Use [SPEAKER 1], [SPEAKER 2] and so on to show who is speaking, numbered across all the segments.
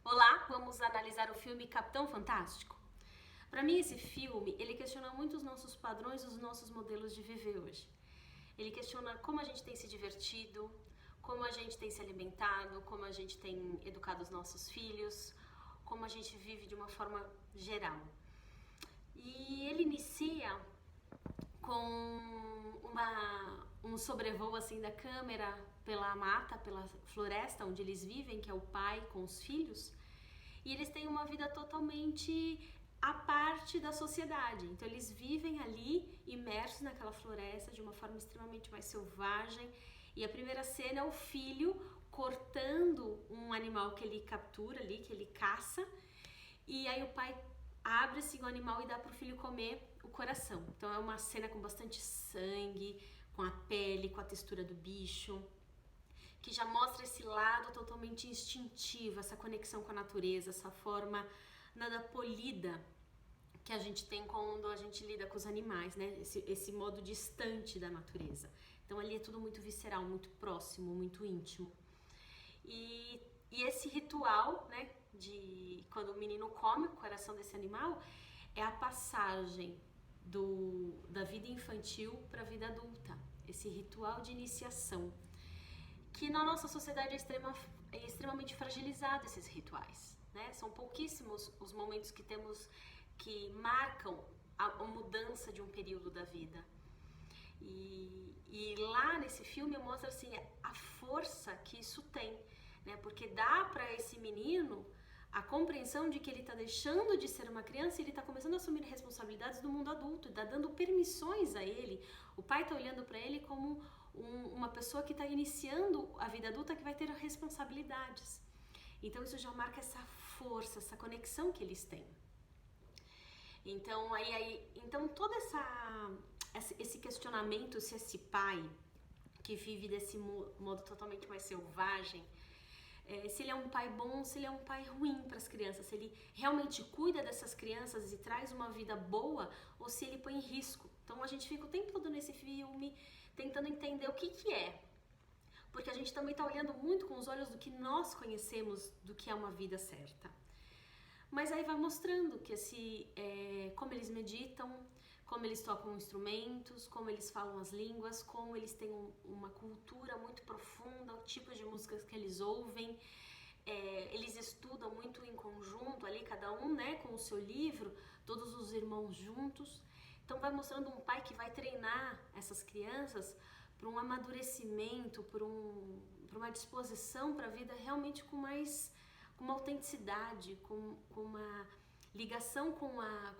[SPEAKER 1] Olá, vamos analisar o filme Capitão Fantástico. Para mim esse filme, ele questiona muito os nossos padrões, os nossos modelos de viver hoje. Ele questiona como a gente tem se divertido, como a gente tem se alimentado, como a gente tem educado os nossos filhos, como a gente vive de uma forma geral. E ele inicia com um sobrevoo assim da câmera pela mata, pela floresta onde eles vivem, que é o pai com os filhos, e eles têm uma vida totalmente à parte da sociedade. Então eles vivem ali imersos naquela floresta de uma forma extremamente mais selvagem. E a primeira cena é o filho cortando um animal que ele captura ali, que ele caça, e aí o pai abre assim o animal e dá pro filho comer o coração. Então é uma cena com bastante sangue, com a pele, com a textura do bicho, que já mostra esse lado totalmente instintivo, essa conexão com a natureza, essa forma nada polida que a gente tem quando a gente lida com os animais, né? Esse modo distante da natureza. Então ali é tudo muito visceral, muito próximo, muito íntimo. E esse ritual, né, de quando o menino come o coração desse animal, é a passagem da vida infantil para a vida adulta. Esse ritual de iniciação, que na nossa sociedade é extremamente fragilizado, esses rituais, né? São pouquíssimos os momentos que temos que marcam a mudança de um período da vida. E lá nesse filme mostra assim a força que isso tem, né? Porque dá para esse menino a compreensão de que ele está deixando de ser uma criança e ele está começando a assumir responsabilidades do mundo adulto, está dando permissões a ele. O pai está olhando para ele como uma pessoa que está iniciando a vida adulta, que vai ter responsabilidades. Então isso já marca essa força, essa conexão que eles têm. Então então todo esse questionamento, se esse pai que vive desse modo totalmente mais selvagem, se ele é um pai bom, se ele é um pai ruim para as crianças, se ele realmente cuida dessas crianças e traz uma vida boa, ou se ele põe em risco. Então a gente fica o tempo todo nesse filme tentando entender o que é, porque a gente também está olhando muito com os olhos do que nós conhecemos do que é uma vida certa. Mas aí vai mostrando que como eles meditam, como eles tocam instrumentos, como eles falam as línguas, como eles têm uma cultura muito profunda, o tipo de músicas que eles ouvem. Eles estudam muito em conjunto ali, cada um, né, com o seu livro, todos os irmãos juntos. Então vai mostrando um pai que vai treinar essas crianças para um amadurecimento, para uma disposição para a vida realmente com uma autenticidade, com uma ligação com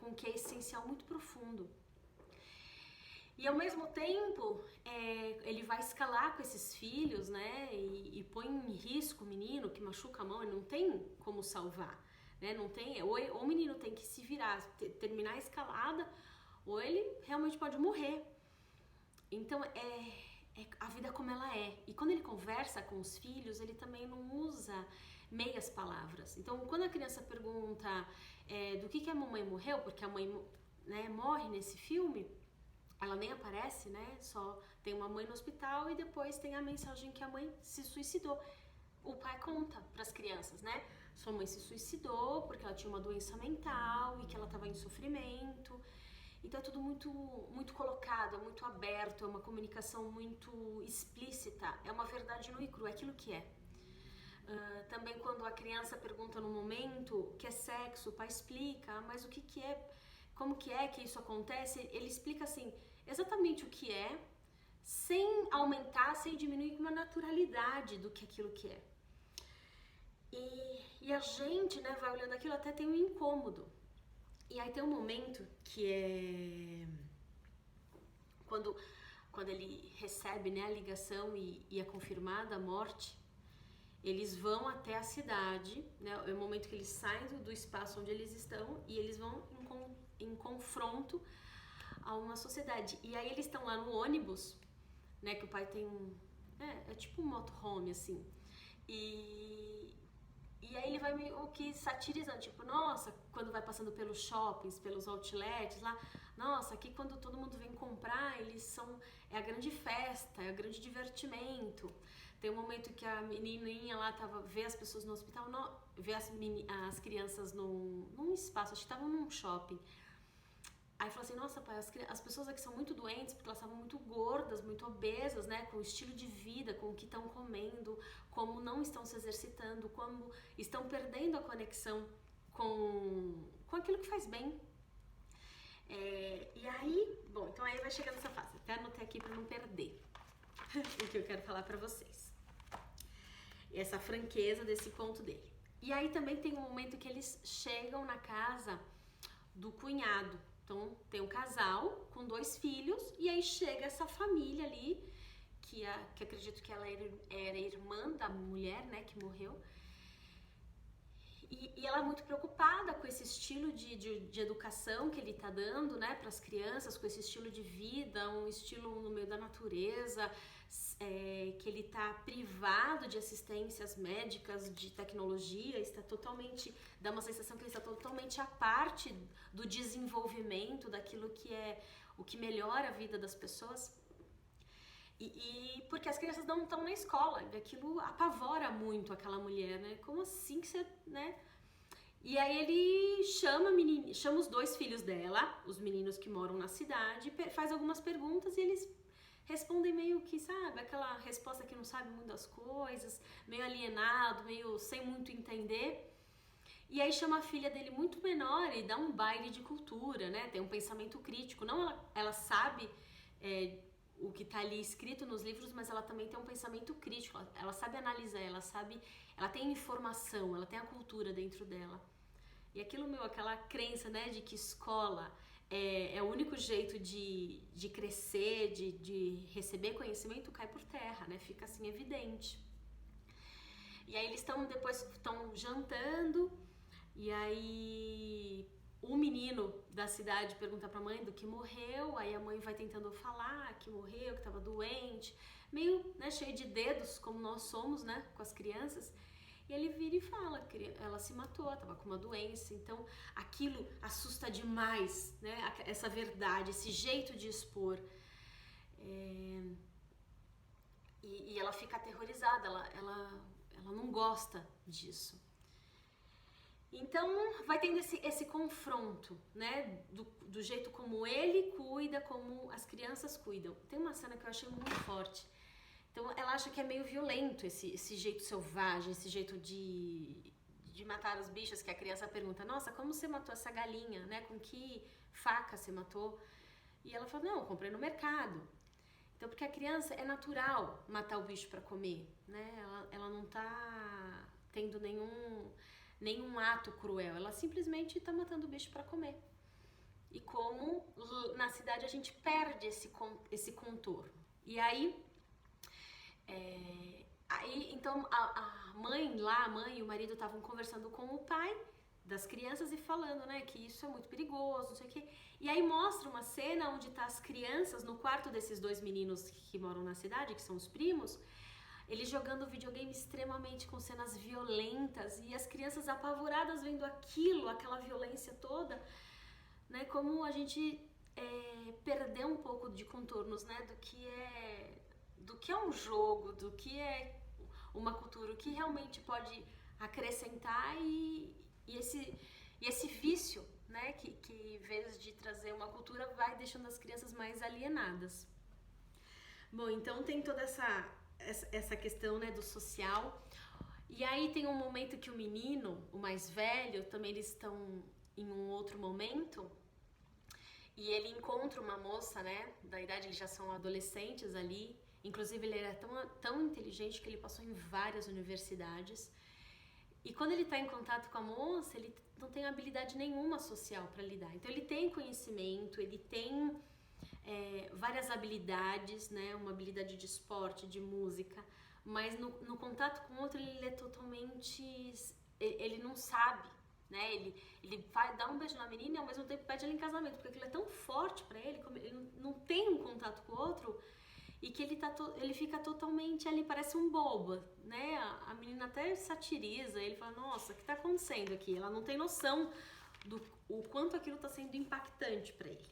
[SPEAKER 1] o que é essencial, muito profundo. E ao mesmo tempo, ele vai escalar com esses filhos, né? E põe em risco o menino que machuca a mão, e não tem como salvar, né? Não tem, ou o menino tem que se virar, terminar a escalada, ou ele realmente pode morrer. Então é a vida como ela é. E quando ele conversa com os filhos, ele também não usa meias palavras. Então quando a criança pergunta do que a mamãe morreu, porque a mãe, né, morre nesse filme, ela nem aparece, né? Só tem uma mãe no hospital e depois tem a mensagem que a mãe se suicidou. O pai conta para as crianças, né? Sua mãe se suicidou porque ela tinha uma doença mental e que ela estava em sofrimento. Então é tudo muito, muito colocado, é muito aberto, é uma comunicação muito explícita, é uma verdade nua e crua, é aquilo que é. Também quando a criança pergunta no momento o que é sexo, o pai explica, mas o que é, como que é que isso acontece, ele explica assim, exatamente o que é, sem aumentar, sem diminuir, com uma naturalidade do que aquilo que é. E a gente, né, vai olhando aquilo, até tem um incômodo. E aí tem um momento que é quando ele recebe, né, a ligação e é confirmada a morte, eles vão até a cidade, né, é o momento que eles saem do espaço onde eles estão e eles vão em confronto a uma sociedade. E aí eles estão lá no ônibus, né, que o pai tem é tipo um motorhome, assim, e aí ele vai meio que satirizando, tipo, nossa, quando vai passando pelos shoppings, pelos outlets lá, nossa, aqui quando todo mundo vem comprar, é a grande festa, é o grande divertimento. Tem um momento que a menininha lá vê as pessoas no hospital, vê as crianças num espaço, acho que estavam num shopping. Aí falou assim, nossa pai, as pessoas aqui são muito doentes porque elas estavam muito gordas, muito obesas, né? Com o estilo de vida, com o que estão comendo, como não estão se exercitando, como estão perdendo a conexão com aquilo que faz bem. E aí, bom, então aí vai chegando essa fase. Até anotei aqui para não perder o que eu quero falar para vocês. Essa franqueza desse conto dele. E aí também tem um momento que eles chegam na casa do cunhado. Então tem um casal com 2 filhos e aí chega essa família ali, que acredito que ela era irmã da mulher, né, que morreu. E ela é muito preocupada com esse estilo de educação que ele está dando, né, para as crianças, com esse estilo de vida, um estilo no meio da natureza, que ele está privado de assistências médicas, de tecnologia, está totalmente, dá uma sensação que ele está totalmente à parte do desenvolvimento, daquilo que é o que melhora a vida das pessoas. E porque as crianças não estão na escola, e aquilo apavora muito aquela mulher, né? Como assim que você, né? E aí ele chama os 2 filhos dela, os meninos que moram na cidade, faz algumas perguntas e eles respondem meio que, sabe, aquela resposta que não sabe muito das coisas, meio alienado, meio sem muito entender. E aí chama a filha dele muito menor e dá um baile de cultura, né? Tem um pensamento crítico. Não ela sabe o que está ali escrito nos livros, mas ela também tem um pensamento crítico. Ela sabe analisar, ela tem informação, ela tem a cultura dentro dela. E aquilo, aquela crença, né, de que escola é o único jeito de crescer, de receber conhecimento, cai por terra, né? Fica assim evidente. E aí eles depois estão jantando, e aí o menino da cidade pergunta pra mãe do que morreu, aí a mãe vai tentando falar que morreu, que estava doente, meio, né, cheio de dedos, como nós somos, né, com as crianças. E ele vira e fala que ela se matou, estava com uma doença. Então aquilo assusta demais, né? Essa verdade, esse jeito de expor. E ela fica aterrorizada, ela não gosta disso. Então vai tendo esse confronto, né? Do jeito como ele cuida, como as crianças cuidam. Tem uma cena que eu achei muito forte. Então ela acha que é meio violento esse jeito selvagem, esse jeito de matar os bichos, que a criança pergunta, nossa, como você matou essa galinha, né? Com que faca você matou? E ela fala, não, eu comprei no mercado. Então, porque a criança é natural matar o bicho para comer, né? Ela não tá tendo nenhum ato cruel, ela simplesmente tá matando o bicho para comer. E como na cidade a gente perde esse contorno. E aí, então a mãe e o marido estavam conversando com o pai das crianças e falando, né, que isso é muito perigoso, não sei o quê. E aí mostra uma cena onde tá as crianças no quarto desses 2 meninos que moram na cidade, que são os primos, eles jogando videogame extremamente com cenas violentas e as crianças apavoradas vendo aquilo, aquela violência toda, né, como a gente perdeu um pouco de contornos, né, do que é um jogo, do que é uma cultura, o que realmente pode acrescentar e esse vício, né, que em vez de trazer uma cultura vai deixando as crianças mais alienadas. Bom, então tem toda essa questão, né, do social. E aí tem um momento que o menino, o mais velho, também eles estão em um outro momento e ele encontra uma moça, né, da idade, eles já são adolescentes ali. Inclusive ele era tão inteligente que ele passou em várias universidades. E quando ele está em contato com a moça, ele não tem habilidade nenhuma social para lidar. Então ele tem conhecimento, ele tem várias habilidades, né? Uma habilidade de esporte, de música, mas no contato com o outro ele é totalmente... Ele não sabe, né? Ele vai dar um beijo na menina e ao mesmo tempo pede ela em casamento, porque aquilo é tão forte para ele, como ele não tem um contato com o outro, e que ele fica totalmente ali, parece um bobo, né? A menina até satiriza, ele fala, nossa, o que está acontecendo aqui? Ela não tem noção do o quanto aquilo está sendo impactante para ele.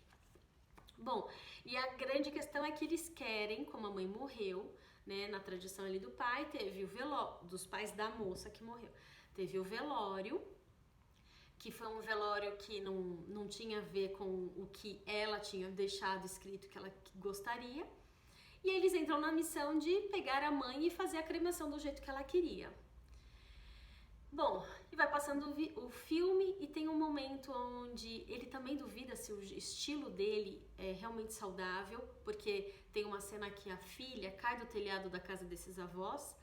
[SPEAKER 1] Bom, e a grande questão é que eles querem, como a mãe morreu, né? Na tradição ali do pai, teve o velório, dos pais da moça que morreu. Teve o velório, que foi um velório que não tinha a ver com o que ela tinha deixado escrito que ela gostaria. E aí eles entram na missão de pegar a mãe e fazer a cremação do jeito que ela queria. Bom, e vai passando o filme e tem um momento onde ele também duvida se o estilo dele é realmente saudável, porque tem uma cena que a filha cai do telhado da casa desses avós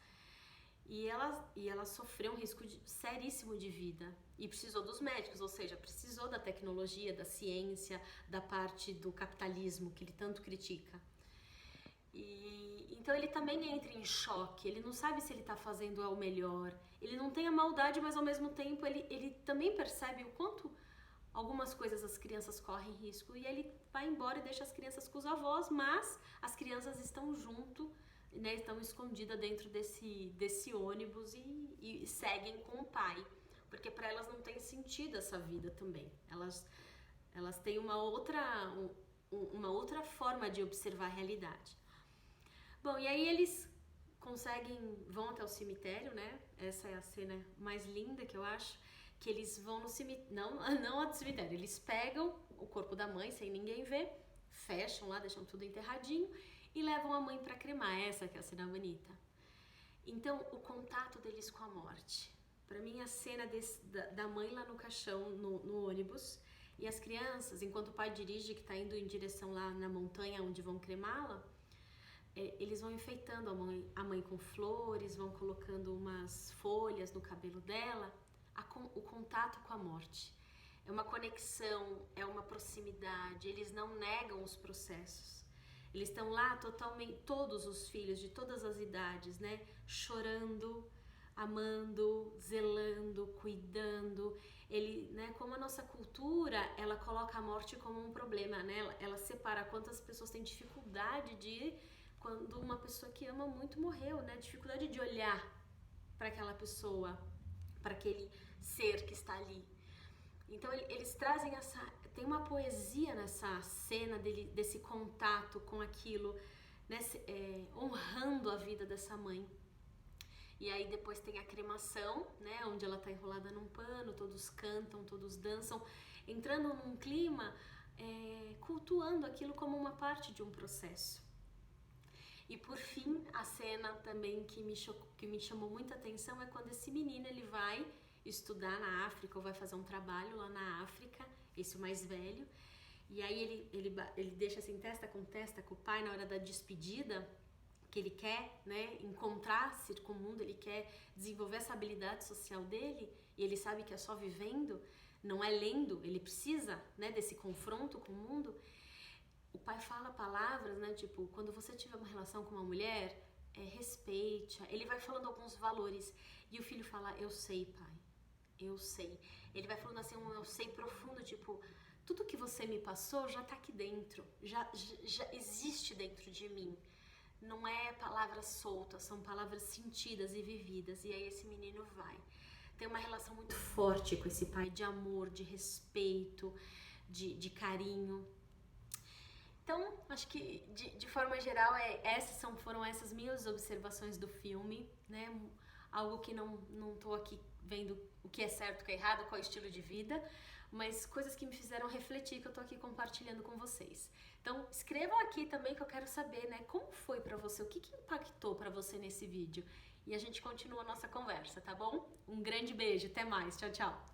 [SPEAKER 1] e ela sofreu um risco seríssimo de vida e precisou dos médicos, ou seja, precisou da tecnologia, da ciência, da parte do capitalismo que ele tanto critica. Então ele também entra em choque, ele não sabe se ele está fazendo o melhor, ele não tem a maldade, mas ao mesmo tempo ele também percebe o quanto algumas coisas as crianças correm risco e ele vai embora e deixa as crianças com os avós, mas as crianças estão junto, né, estão escondidas dentro desse ônibus e seguem com o pai, porque para elas não tem sentido essa vida também, elas têm uma outra forma de observar a realidade. Bom, e aí eles vão até o cemitério, né? Essa é a cena mais linda que eu acho, que eles vão no cemitério, não ao cemitério, eles pegam o corpo da mãe sem ninguém ver, fecham lá, deixam tudo enterradinho e levam a mãe para cremar. Essa que é a cena bonita. Então, o contato deles com a morte. Para mim, a cena da mãe lá no caixão, no ônibus, e as crianças, enquanto o pai dirige, que está indo em direção lá na montanha onde vão cremá-la, eles vão enfeitando a mãe com flores, vão colocando umas folhas no cabelo dela. O contato com a morte é uma conexão, é uma proximidade, eles não negam os processos. Eles estão lá totalmente, todos os filhos de todas as idades, né? Chorando, amando, zelando, cuidando. Né? Como a nossa cultura, ela coloca a morte como um problema, né? Ela separa quantas pessoas têm dificuldade quando uma pessoa que ama muito morreu, né? Dificuldade de olhar para aquela pessoa, para aquele ser que está ali. Então eles trazem tem uma poesia nessa cena desse contato com aquilo, né? Honrando a vida dessa mãe. E aí depois tem a cremação, né? Onde ela está enrolada num pano, todos cantam, todos dançam, entrando num clima, cultuando aquilo como uma parte de um processo. E por fim, a cena também que me chamou muita atenção é quando esse menino ele vai estudar na África, ou vai fazer um trabalho lá na África, esse o mais velho, e aí ele deixa assim testa com o pai na hora da despedida, que ele quer, né, encontrar-se com o mundo, ele quer desenvolver essa habilidade social dele, e ele sabe que é só vivendo, não é lendo, ele precisa, né, desse confronto com o mundo. O pai fala palavras, né, tipo, quando você tiver uma relação com uma mulher, respeite-a. Ele vai falando alguns valores e o filho fala, eu sei, pai, eu sei. Ele vai falando assim, eu sei profundo, tipo, tudo que você me passou já tá aqui dentro, já existe dentro de mim. Não é palavras soltas, são palavras sentidas e vividas. E aí esse menino tem uma relação muito forte com esse pai, de amor, de respeito, de carinho. Então, acho que de forma geral foram essas minhas observações do filme, né? Algo que não tô aqui vendo o que é certo, o que é errado, qual é o estilo de vida, mas coisas que me fizeram refletir, que eu tô aqui compartilhando com vocês. Então, escrevam aqui também que eu quero saber, né? Como foi pra você, o que impactou pra você nesse vídeo? E a gente continua a nossa conversa, tá bom? Um grande beijo, até mais, tchau, tchau!